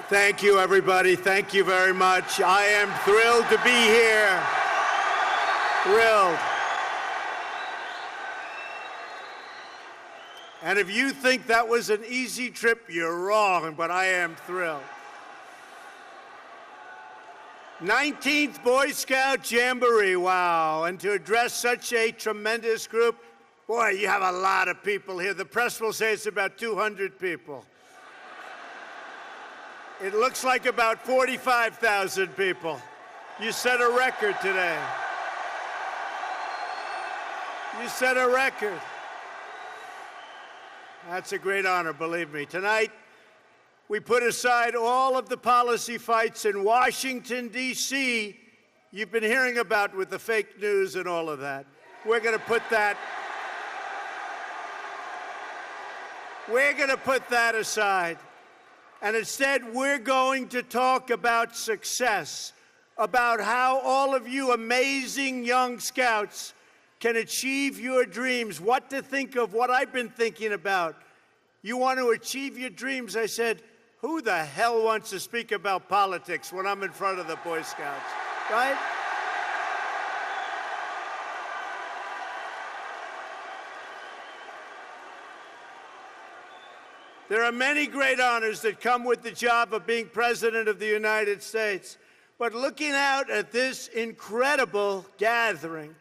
Thank you, everybody. Thank you very much. I am thrilled to be here. Thrilled. And if you think that was an easy trip, you're wrong, but I am thrilled. 19th Boy Scout Jamboree, wow. And to address such a tremendous group, boy, you have a lot of people here. The press will say it's about 200 people. It looks like about 45,000 people. You set a record today. You set a record. That's a great honor, believe me. Tonight, we put aside all of the policy fights in Washington, D.C. you've been hearing about with the fake news and all of that. We're going to put that aside. And instead, we're going to talk about success, about how all of you amazing young scouts can achieve your dreams, what to think of, what I've been thinking about. You want to achieve your dreams? I said, who the hell wants to speak about politics when I'm in front of the Boy Scouts, right? There are many great honors that come with the job of being President of the United States. But looking out at this incredible gathering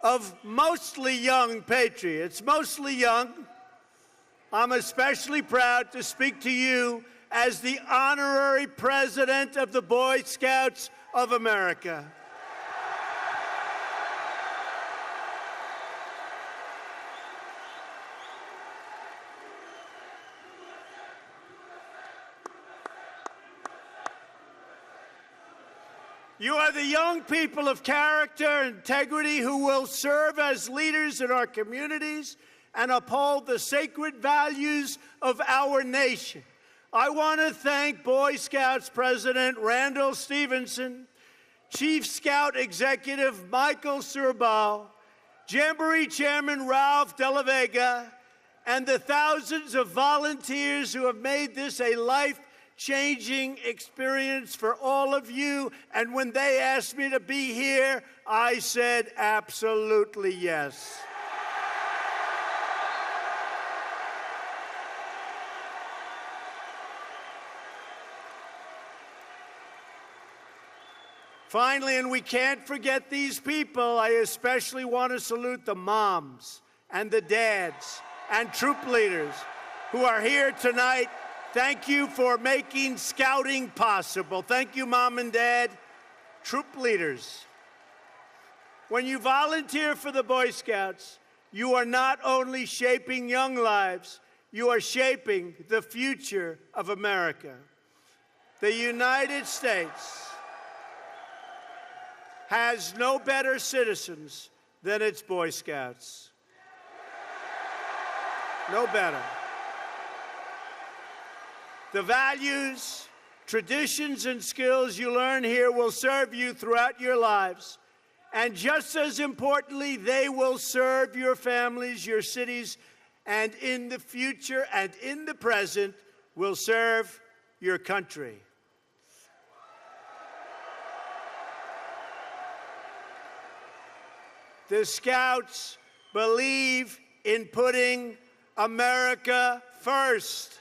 of mostly young patriots, mostly young, I'm especially proud to speak to you as the honorary President of the Boy Scouts of America. You are the young people of character and integrity who will serve as leaders in our communities and uphold the sacred values of our nation. I want to thank Boy Scouts President Randall Stevenson, Chief Scout Executive Michael Surbal, Jamboree Chairman Ralph De La Vega, and the thousands of volunteers who have made this a life-changing experience for all of you. And when they asked me to be here, I said absolutely yes. Finally, and we can't forget these people, I especially want to salute the moms and the dads and troop leaders who are here tonight. Thank you for making scouting possible. Thank you, Mom and Dad. Troop leaders, when you volunteer for the Boy Scouts, you are not only shaping young lives, you are shaping the future of America. The United States has no better citizens than its Boy Scouts. No better. The values, traditions, and skills you learn here will serve you throughout your lives. And just as importantly, they will serve your families, your cities, and in the future and in the present will serve your country. The Scouts believe in putting America first.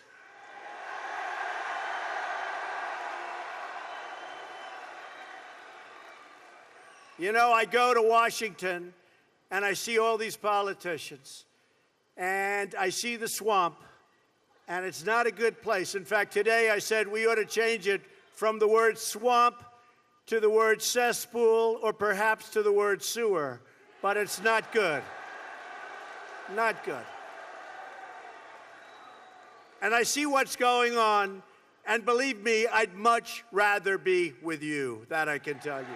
You know, I go to Washington, and I see all these politicians, and I see the swamp, and it's not a good place. In fact, today I said we ought to change it from the word swamp to the word cesspool, or perhaps to the word sewer. But it's not good. Not good. And I see what's going on, and believe me, I'd much rather be with you. That I can tell you.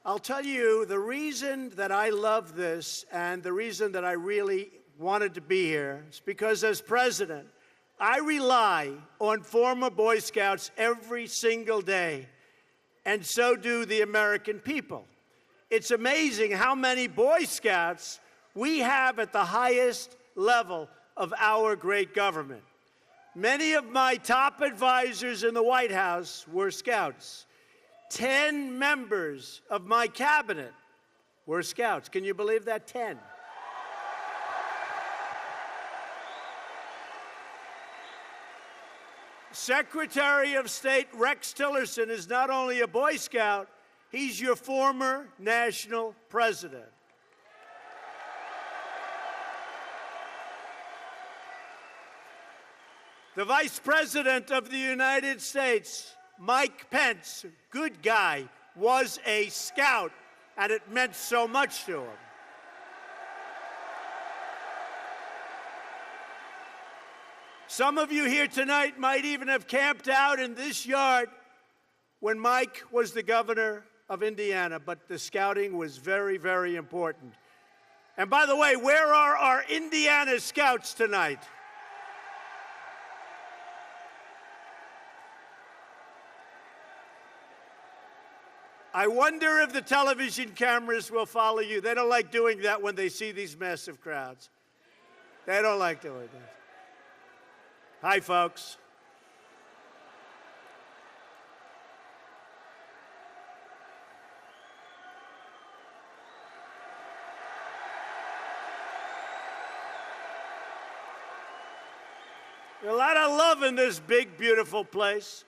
I'll tell you the reason that I love this and the reason that I really wanted to be here is because as president, I rely on former Boy Scouts every single day, and so do the American people. it's amazing how many Boy Scouts we have at the highest level of our great government. Many of my top advisors in the White House were Scouts. 10 members of my cabinet were Scouts. Can you believe that? 10. Secretary of State Rex Tillerson is not only a Boy Scout, he's your former national president. The Vice President of the United States, Mike Pence, good guy, was a Scout, and it meant so much to him. Some of you here tonight might even have camped out in this yard when Mike was the governor of Indiana, but the scouting was very, very important. And by the way, where are our Indiana Scouts tonight? I wonder if the television cameras will follow you. They don't like doing that when they see these massive crowds. They don't like doing that. Hi, folks. There's a lot of love in this big, beautiful place.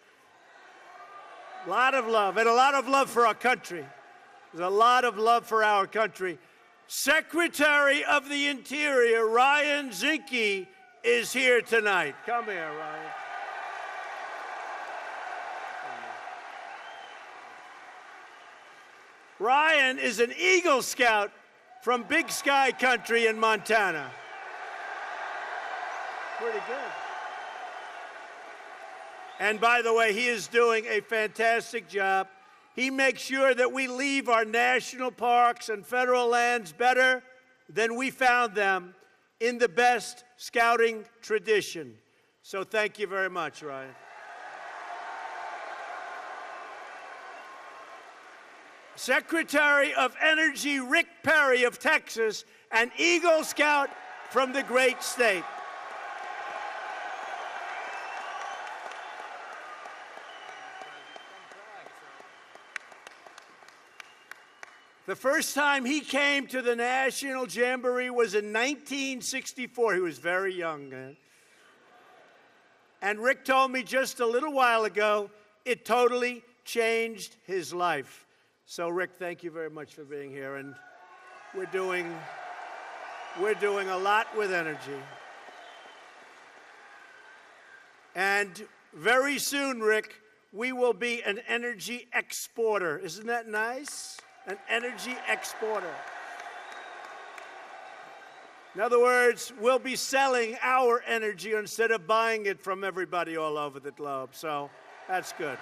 A lot of love, and a lot of love for our country. There's a lot of love for our country. Secretary of the Interior, Ryan Zinke, is here tonight. Come here, Ryan. Ryan is an Eagle Scout from Big Sky Country in Montana. Pretty good. And by the way, he is doing a fantastic job. He makes sure that we leave our national parks and federal lands better than we found them, in the best scouting tradition. So thank you very much, Ryan. Secretary of Energy Rick Perry of Texas, an Eagle Scout from the great state. The first time he came to the National Jamboree was in 1964. He was very young then. And Rick told me just a little while ago, it totally changed his life. So, Rick, thank you very much for being here. And we're doing a lot with energy. And very soon, Rick, we will be an energy exporter. Isn't that nice? An energy exporter. In other words, we'll be selling our energy instead of buying it from everybody all over the globe. So that's good.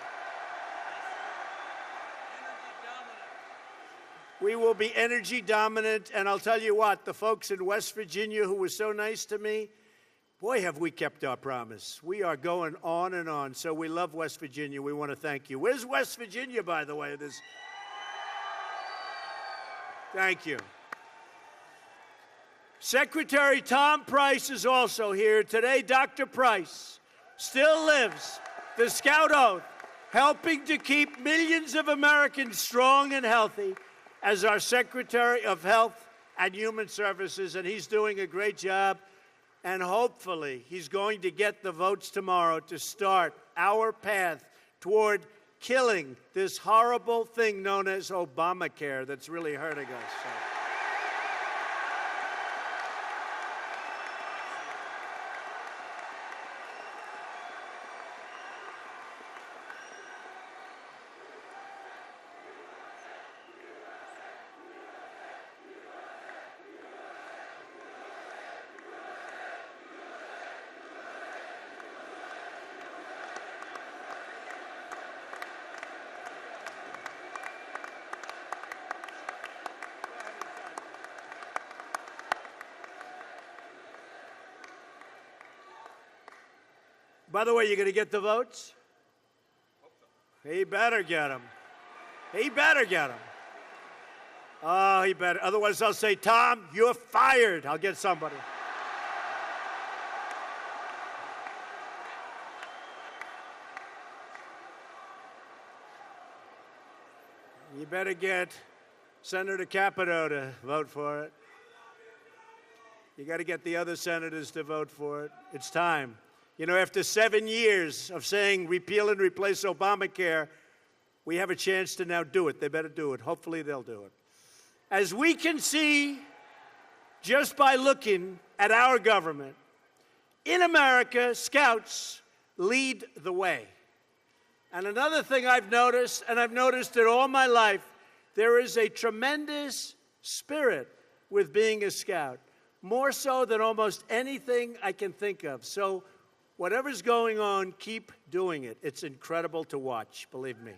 We will be energy dominant, and I'll tell you what, the folks in West Virginia who were so nice to me, boy, have we kept our promise. We are going on and on, so we love West Virginia. We want to thank you. Where's West Virginia, by the way? Thank you. Secretary Tom Price is also here today. Dr. Price still lives the Scout Oath, helping to keep millions of Americans strong and healthy as our Secretary of Health and Human Services, and he's doing a great job. And hopefully, he's going to get the votes tomorrow to start our path toward killing this horrible thing known as Obamacare that's really hurting us. So. By the way, you going to get the votes? He better get them. He better get them. Oh, he better. Otherwise, I'll say, Tom, you're fired. I'll get somebody. You better get Senator Capito to vote for it. You got to get the other senators to vote for it. It's time. You know, after 7 years of saying repeal and replace Obamacare, we have a chance to now do it. They better do it. Hopefully they'll do it. As we can see just by looking at our government, in America, Scouts lead the way. And another thing I've noticed, and I've noticed it all my life, there is a tremendous spirit with being a Scout, more so than almost anything I can think of. So whatever's going on, keep doing it. It's incredible to watch, believe me.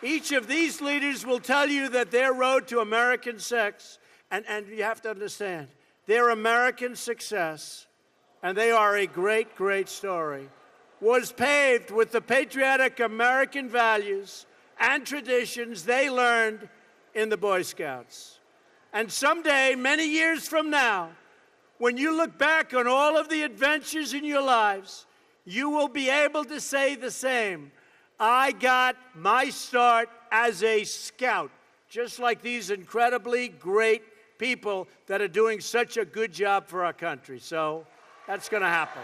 Each of these leaders will tell you that their road to American success, and you have to understand, their American success, and they are a great, great story, was paved with the patriotic American values and traditions they learned in the Boy Scouts. And someday, many years from now, when you look back on all of the adventures in your lives, you will be able to say the same. I got my start as a Scout, just like these incredibly great people that are doing such a good job for our country. So that's going to happen.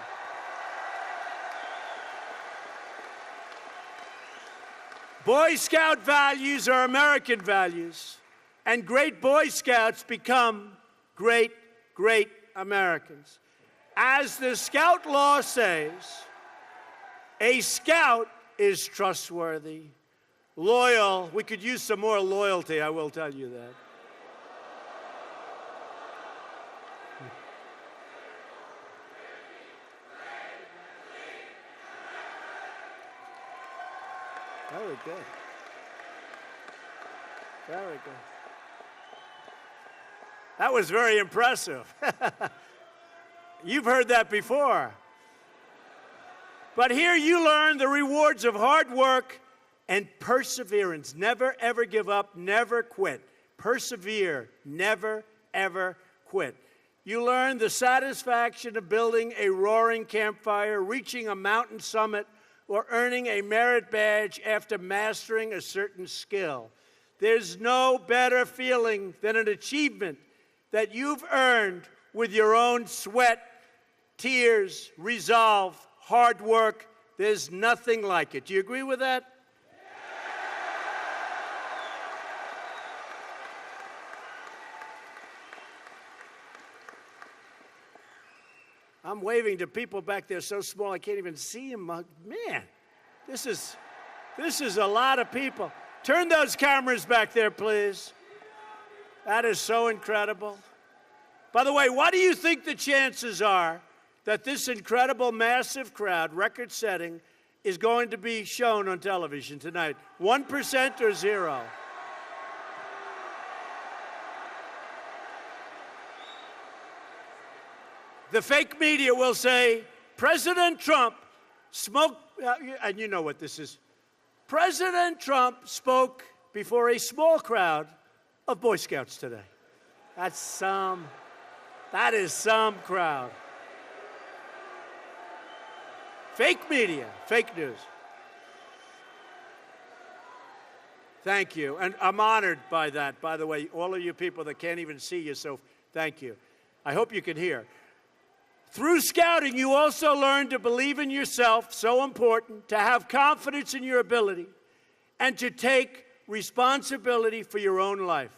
Boy Scout values are American values, and great Boy Scouts become great, great Americans. As the Scout law says, a Scout is trustworthy, loyal. We could use some more loyalty, I will tell you that. Very good. Very good. That was very impressive. You've heard that before. But here you learn the rewards of hard work and perseverance. Never, ever give up. Never quit. Persevere. Never, ever quit. You learn the satisfaction of building a roaring campfire, reaching a mountain summit, or earning a merit badge after mastering a certain skill. There's no better feeling than an achievement that you've earned with your own sweat, tears, resolve, hard work. There's nothing like it. Do you agree with that? I'm waving to people back there so small I can't even see them. Man, this is a lot of people. Turn those cameras back there, please. That is so incredible. By the way, what do you think the chances are that this incredible, massive crowd, record-setting, is going to be shown on television tonight? 1% or 0? The fake media will say, President Trump spoke, and you know what this is. President Trump spoke before a small crowd of Boy Scouts today. That is some crowd. Fake media, fake news. Thank you, and I'm honored by that. By the way, all of you people that can't even see you, so thank you. I hope you can hear. Through scouting, you also learn to believe in yourself, so important, to have confidence in your ability, and to take responsibility for your own life.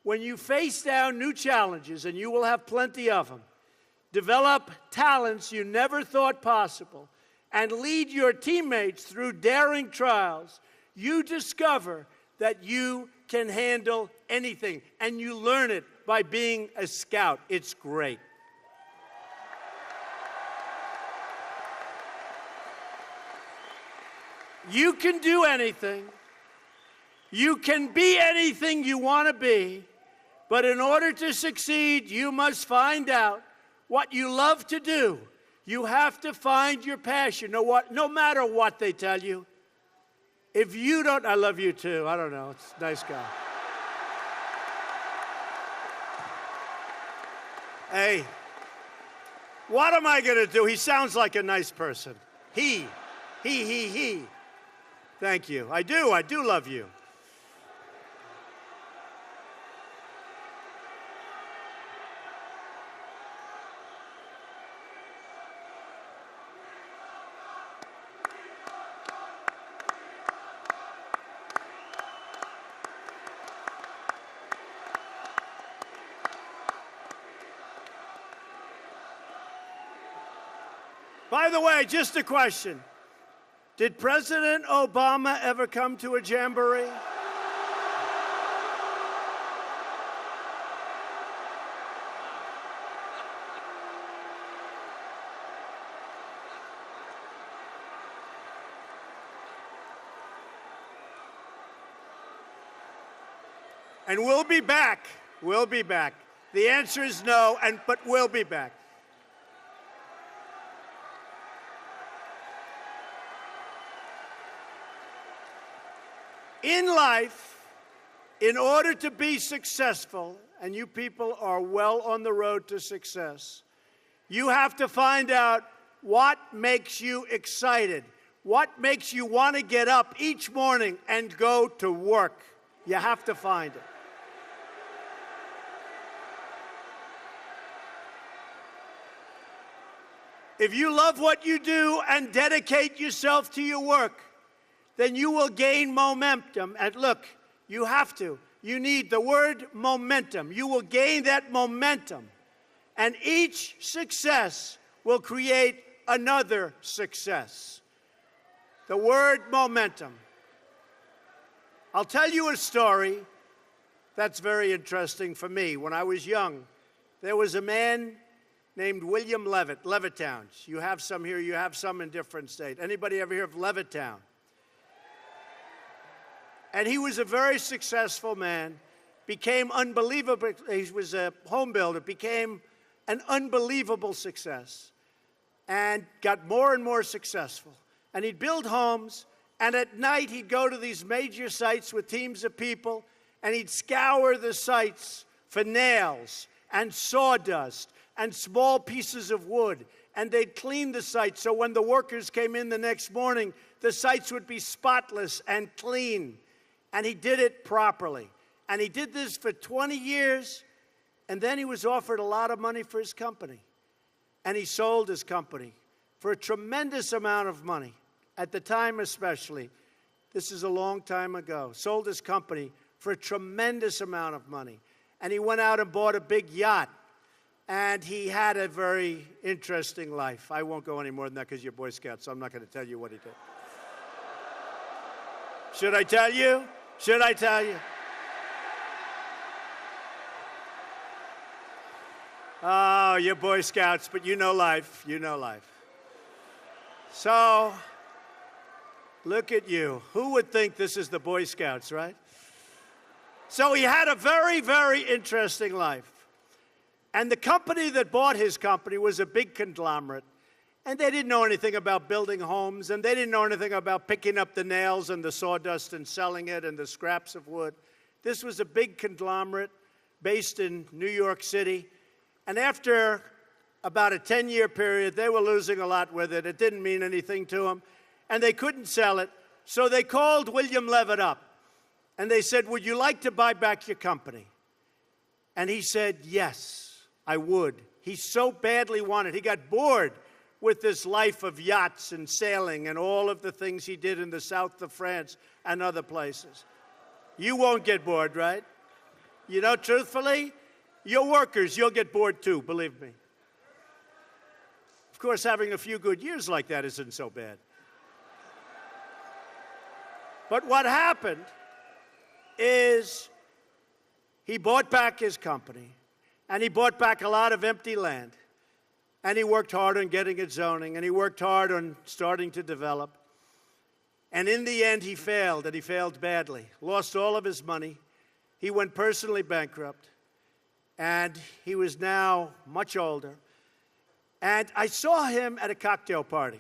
When you face down new challenges, and you will have plenty of them, develop talents you never thought possible, and lead your teammates through daring trials, you discover that you can handle anything, and you learn it by being a Scout. It's great. You can do anything. You can be anything you want to be. But in order to succeed, you must find out what you love to do. You have to find your passion. No matter what they tell you. If you don't, I love you too. I don't know. It's a nice guy. Hey, what am I going to do? He sounds like a nice person. He. Thank you. I do love you. By the way, just a question. Did President Obama ever come to a jamboree? And we'll be back. We'll be back. The answer is no, but we'll be back. In life, in order to be successful, and you people are well on the road to success, you have to find out what makes you excited, what makes you want to get up each morning and go to work. You have to find it. If you love what you do and dedicate yourself to your work, then you will gain momentum. And look, you have to. You need the word momentum. You will gain that momentum. And each success will create another success. The word momentum. I'll tell you a story that's very interesting for me. When I was young, there was a man named William Levitt, Levittown. You have some here, you have some in different states. Anybody ever hear of Levittown? And he was a very successful man, became unbelievable. He was a home builder, became an unbelievable success, and got more and more successful. And he'd build homes, and at night he'd go to these major sites with teams of people, and he'd scour the sites for nails and sawdust and small pieces of wood. And they'd clean the site so when the workers came in the next morning, the sites would be spotless and clean. And he did it properly. And he did this for 20 years, and then he was offered a lot of money for his company. And he sold his company for a tremendous amount of money, at the time especially. This is a long time ago. Sold his company for a tremendous amount of money. And he went out and bought a big yacht. And he had a very interesting life. I won't go any more than that because you're Boy Scouts, so I'm not going to tell you what he did. Should I tell you? Should I tell you? Oh, you're Boy Scouts, but you know life. You know life. So, look at you. Who would think this is the Boy Scouts, right? So he had a very, very interesting life. And the company that bought his company was a big conglomerate. And they didn't know anything about building homes, and they didn't know anything about picking up the nails and the sawdust and selling it and the scraps of wood. This was a big conglomerate based in New York City. And after about a 10-year period, they were losing a lot with it. It didn't mean anything to them, and they couldn't sell it. So they called William Levitt up, and they said, "Would you like to buy back your company?" And he said, "Yes, I would." He so badly wanted. He got bored with this life of yachts and sailing and all of the things he did in the south of France and other places. You won't get bored, right? You know, truthfully, your workers, you'll get bored too, believe me. Of course, having a few good years like that isn't so bad. But what happened is he bought back his company, and he bought back a lot of empty land. And he worked hard on getting it zoning, and he worked hard on starting to develop. And in the end, he failed, and he failed badly. Lost all of his money. He went personally bankrupt. And he was now much older. And I saw him at a cocktail party.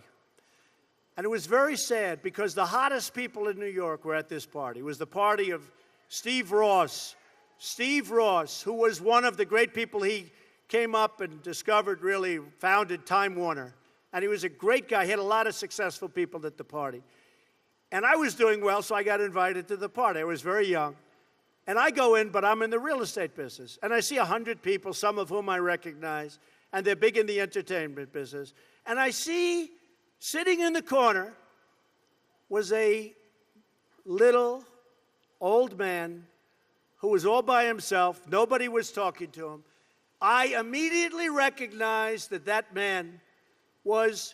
And it was very sad because the hottest people in New York were at this party. It was the party of Steve Ross. Steve Ross, who was one of the great people, he came up and discovered, really founded Time Warner. And he was a great guy. He had a lot of successful people at the party. And I was doing well, so I got invited to the party. I was very young. And I go in, but I'm in the real estate business. And I see 100 people, some of whom I recognize, and they're big in the entertainment business. And I see, sitting in the corner, was a little old man who was all by himself. Nobody was talking to him. I immediately recognized that that man was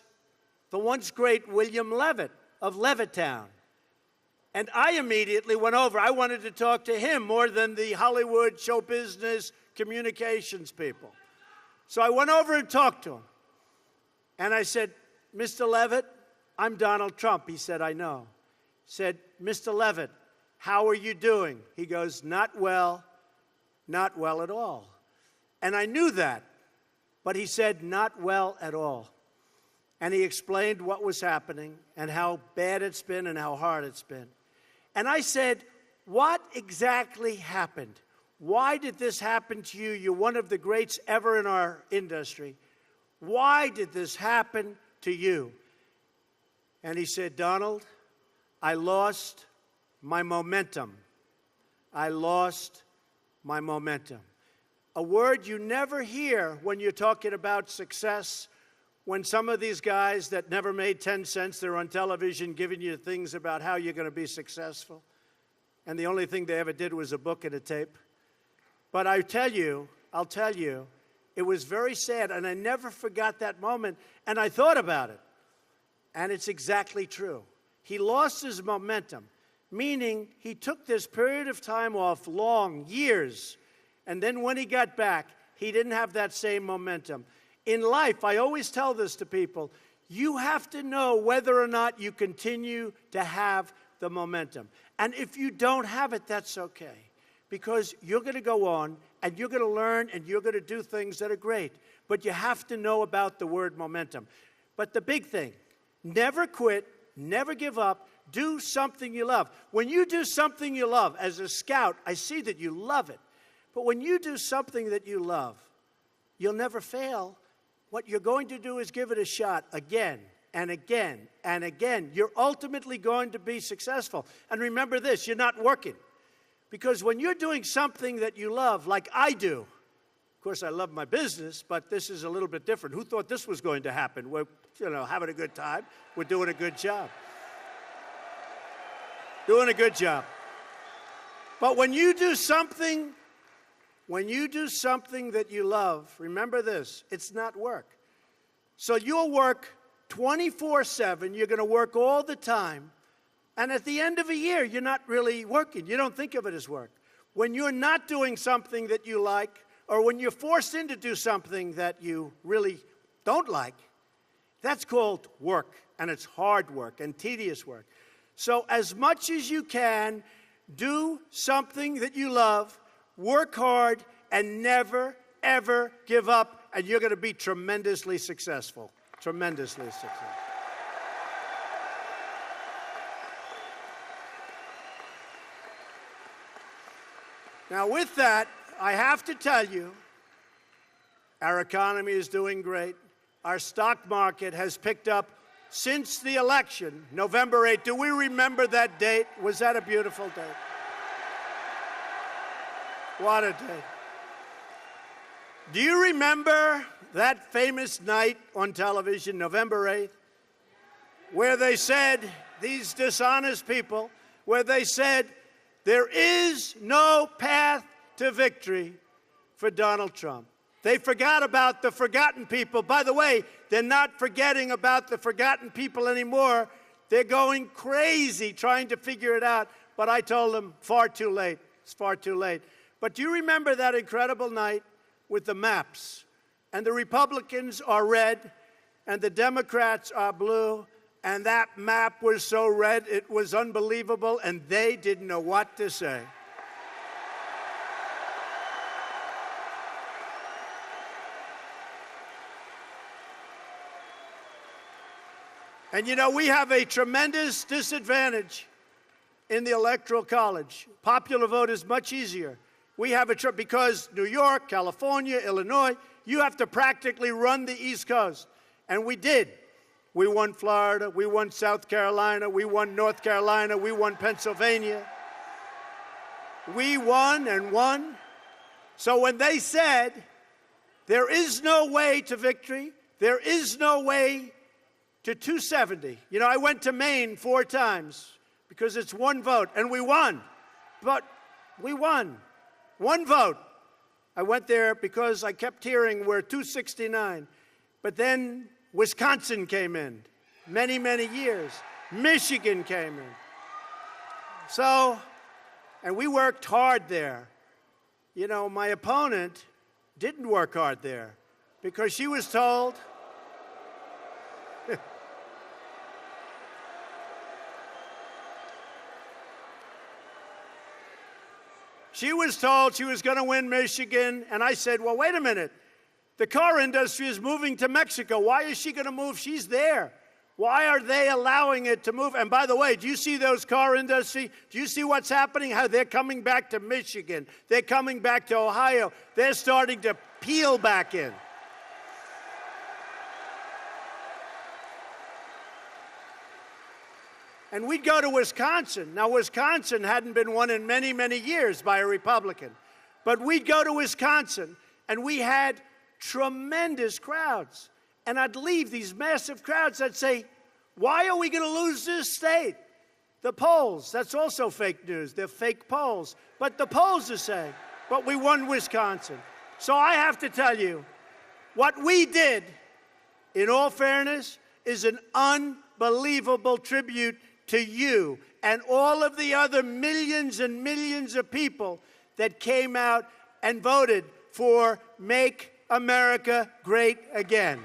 the once great William Levitt of Levittown. And I immediately went over. I wanted to talk to him more than the Hollywood show business communications people. So I went over and talked to him. And I said, Mr. Levitt, I'm Donald Trump. He said, I know. Said, Mr. Levitt, how are you doing? He goes, not well at all. And I knew that. But he said, not well at all. And he explained what was happening and how bad it's been and how hard it's been. And I said, what exactly happened? Why did this happen to you? You're one of the greats ever in our industry. Why did this happen to you? And he said, Donald, I lost my momentum. I lost my momentum. A word you never hear when you're talking about success. When some of these guys that never made 10 cents, they're on television giving you things about how you're going to be successful. And the only thing they ever did was a book and a tape. But I'll tell you, it was very sad. And I never forgot that moment. And I thought about it. And it's exactly true. He lost his momentum, meaning he took this period of time off, long, years. And then when he got back, he didn't have that same momentum. In life, I always tell this to people, you have to know whether or not you continue to have the momentum. And if you don't have it, that's okay. Because you're going to go on, and you're going to learn, and you're going to do things that are great. But you have to know about the word momentum. But the big thing, never quit, never give up, do something you love. When you do something you love, as a scout, I see that you love it. But when you do something that you love, you'll never fail. What you're going to do is give it a shot again and again and again. You're ultimately going to be successful. And remember this, you're not working. Because when you're doing something that you love, like I do, of course I love my business, but this is a little bit different. Who thought this was going to happen? We're, having a good time. We're doing a good job. Doing a good job. But when you do something that you love, remember this, it's not work. So you'll work 24/7, you're going to work all the time, and at the end of a year, you're not really working. You don't think of it as work. When you're not doing something that you like, or when you're forced in to do something that you really don't like, that's called work, and it's hard work and tedious work. So as much as you can, do something that you love, work hard, and never, ever give up, and you're going to be tremendously successful. Tremendously successful. Now, with that, I have to tell you, our economy is doing great. Our stock market has picked up since the election, November 8th. Do we remember that date? Was that a beautiful date? What a day. Do you remember that famous night on television, November 8th, where they said, these dishonest people, where they said, there is no path to victory for Donald Trump. They forgot about the forgotten people. By the way, they're not forgetting about the forgotten people anymore. They're going crazy trying to figure it out. But I told them, far too late. It's far too late. But do you remember that incredible night with the maps? And the Republicans are red, and the Democrats are blue, and that map was so red, it was unbelievable, and they didn't know what to say. And you know, we have a tremendous disadvantage in the Electoral College. Popular vote is much easier. We have because New York, California, Illinois, you have to practically run the East Coast. And we did. We won Florida, we won South Carolina, we won North Carolina, we won Pennsylvania. We won and won. So when they said, there is no way to victory, there is no way to 270. You know, I went to Maine 4 times because it's one vote, and we won. But we won. One vote. I went there because I kept hearing we're 269. But then Wisconsin came in, many, many years. Michigan came in. So, and we worked hard there. You know, my opponent didn't work hard there because she was told, she was told she was going to win Michigan, and I said, well, wait a minute. The car industry is moving to Mexico. Why is she going to move? She's there. Why are they allowing it to move? And by the way, do you see those car industry? Do you see what's happening? How they're coming back to Michigan. They're coming back to Ohio. They're starting to peel back in. And we'd go to Wisconsin. Now, Wisconsin hadn't been won in many, many years by a Republican. But we'd go to Wisconsin, and we had tremendous crowds. And I'd leave these massive crowds. I'd say, why are we going to lose this state? The polls, that's also fake news. They're fake polls. But the polls are saying, but we won Wisconsin. So I have to tell you, what we did, in all fairness, is an unbelievable tribute to you and all of the other millions and millions of people that came out and voted for Make America Great Again.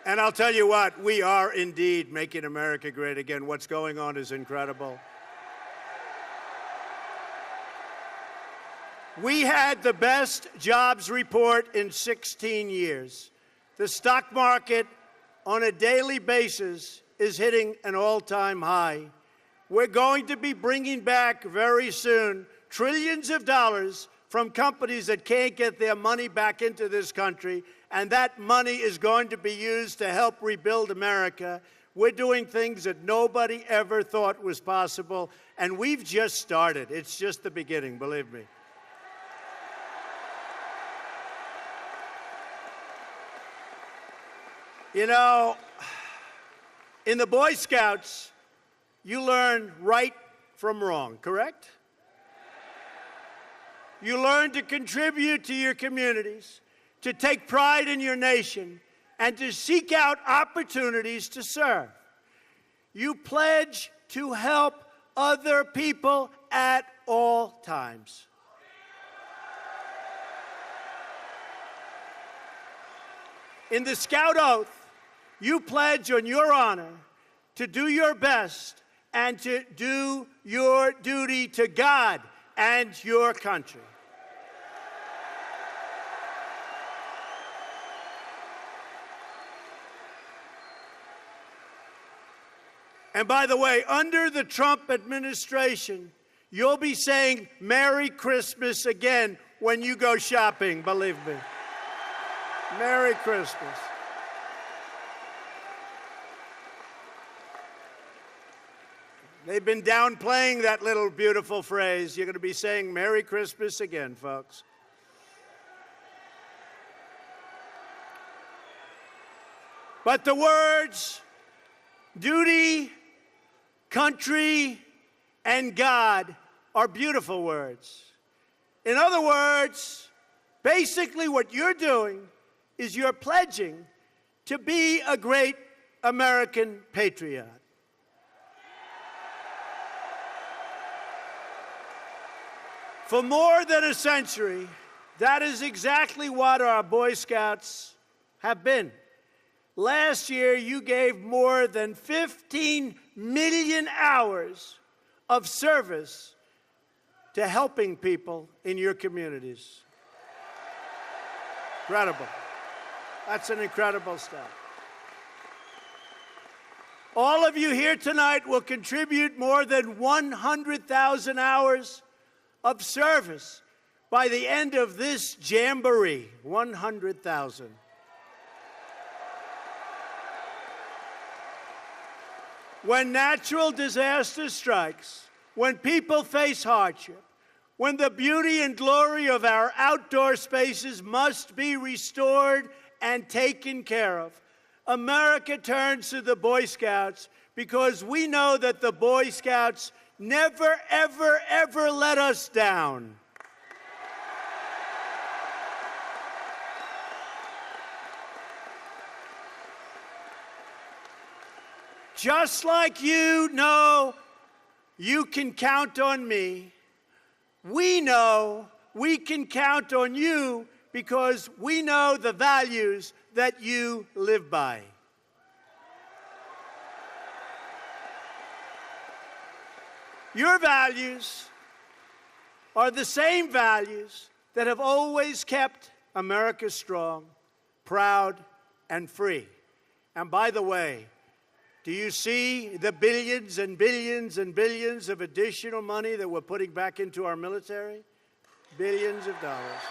And I'll tell you what, we are indeed making America great again. What's going on is incredible. We had the best jobs report in 16 years. The stock market on a daily basis is hitting an all-time high. We're going to be bringing back very soon trillions of dollars from companies that can't get their money back into this country, and that money is going to be used to help rebuild America. We're doing things that nobody ever thought was possible, and we've just started. It's just the beginning, believe me. You know, in the Boy Scouts, you learn right from wrong, correct? You learn to contribute to your communities, to take pride in your nation, and to seek out opportunities to serve. You pledge to help other people at all times. In the Scout Oath, you pledge on your honor to do your best and to do your duty to God and your country. And by the way, under the Trump administration, you'll be saying Merry Christmas again when you go shopping, believe me. Merry Christmas. They've been downplaying that little beautiful phrase. You're going to be saying Merry Christmas again, folks. But the words duty, country, and God are beautiful words. In other words, basically what you're doing is you're pledging to be a great American patriot. For more than a century, that is exactly what our Boy Scouts have been. Last year, you gave more than 15 million hours of service to helping people in your communities. Incredible. That's an incredible stat. All of you here tonight will contribute more than 100,000 hours of service by the end of this jamboree. 100,000. When natural disaster strikes, when people face hardship, when the beauty and glory of our outdoor spaces must be restored and taken care of, America turns to the Boy Scouts because we know that the Boy Scouts never, ever, ever let us down. Just like you know you can count on me, we know we can count on you because we know the values that you live by. Your values are the same values that have always kept America strong, proud, and free. And by the way, do you see the billions and billions and billions of additional money that we're putting back into our military? Billions of dollars.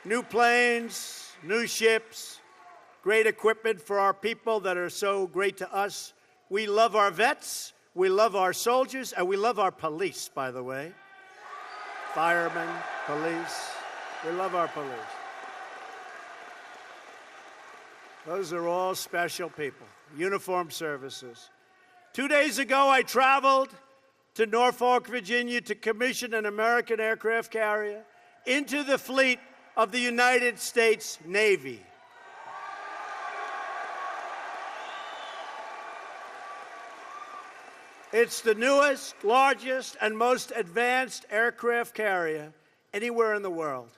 New planes, new ships, great equipment for our people that are so great to us. We love our vets, we love our soldiers, and we love our police, by the way. Firemen, police, we love our police. Those are all special people, uniformed services. 2 days ago, I traveled to Norfolk, Virginia to commission an American aircraft carrier into the fleet of the United States Navy. It's the newest, largest, and most advanced aircraft carrier anywhere in the world.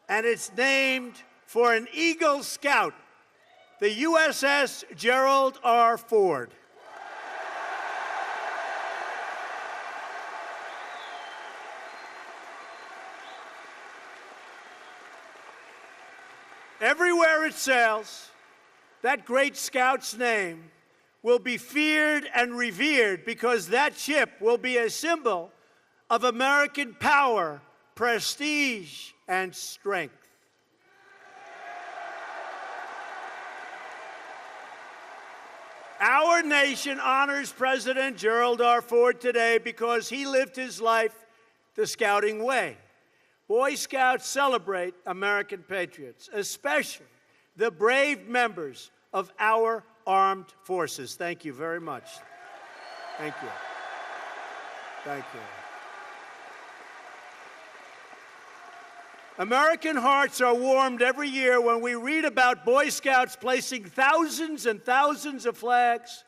And it's named for an Eagle Scout, the USS Gerald R. Ford. Everywhere it sails, that great scout's name will be feared and revered because that ship will be a symbol of American power, prestige, and strength. Our nation honors President Gerald R. Ford today because he lived his life the scouting way. Boy Scouts celebrate American patriots, especially the brave members of our armed forces. Thank you very much. Thank you. Thank you. American hearts are warmed every year when we read about Boy Scouts placing thousands and thousands of flags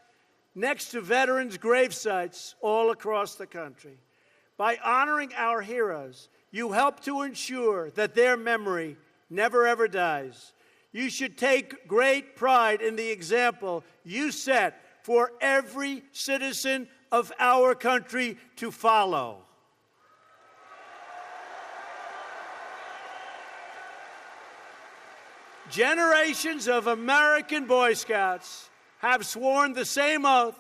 next to veterans' grave sites all across the country. By honoring our heroes, you help to ensure that their memory never ever dies. You should take great pride in the example you set for every citizen of our country to follow. Generations of American Boy Scouts have sworn the same oath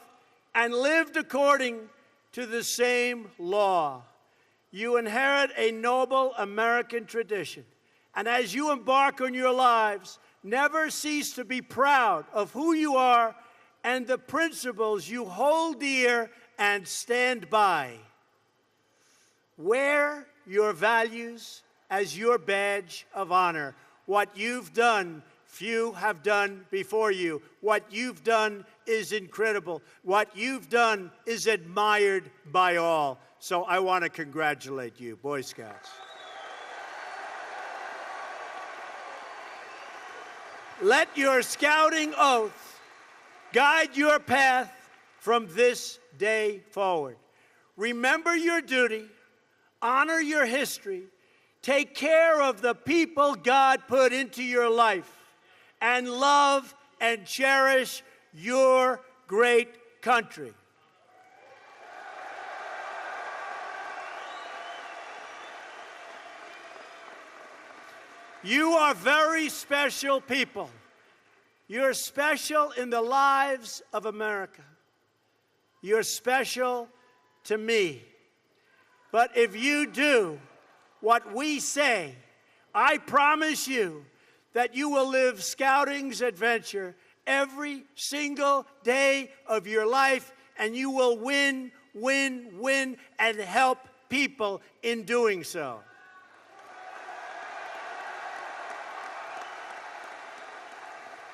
and lived according to the same law. You inherit a noble American tradition, and as you embark on your lives, never cease to be proud of who you are and the principles you hold dear and stand by. Wear your values as your badge of honor. What you've done, few have done before you. What you've done is incredible. What you've done is admired by all. So I want to congratulate you, Boy Scouts. Let your scouting oath guide your path from this day forward. Remember your duty, honor your history, take care of the people God put into your life, and love and cherish your great country. You are very special people. You're special in the lives of America. You're special to me. But if you do what we say, I promise you that you will live Scouting's adventure every single day of your life, and you will win, win, win, and help people in doing so.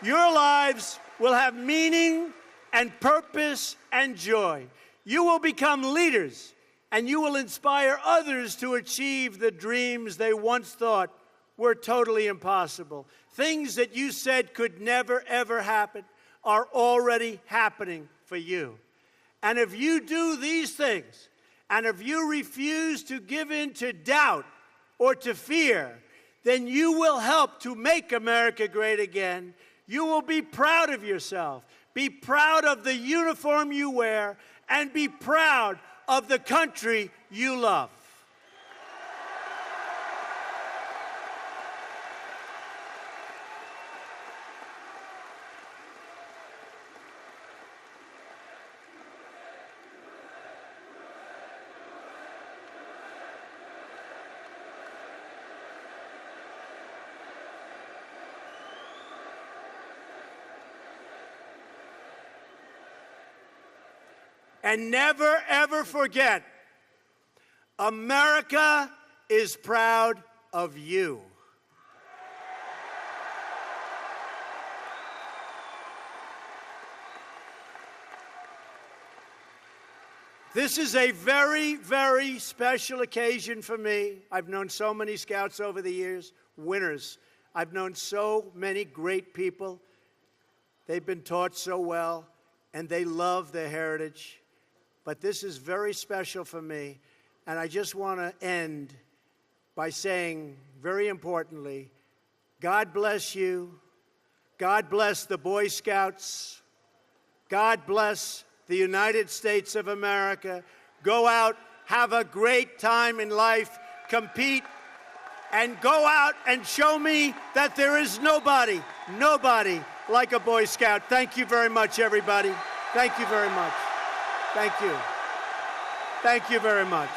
Your lives will have meaning and purpose and joy. You will become leaders, and you will inspire others to achieve the dreams they once thought were totally impossible. Things that you said could never, ever happen are already happening for you. And if you do these things, and if you refuse to give in to doubt or to fear, then you will help to make America great again. You will be proud of yourself, be proud of the uniform you wear, and be proud of the country you love. And never, ever forget, America is proud of you. This is a very, very special occasion for me. I've known so many Scouts over the years, winners. I've known so many great people. They've been taught so well, and they love their heritage. But this is very special for me, and I just want to end by saying, very importantly, God bless you. God bless the Boy Scouts. God bless the United States of America. Go out, have a great time in life, compete, and go out and show me that there is nobody like a Boy Scout. Thank you very much, everybody. Thank you very much. Thank you. Thank you very much.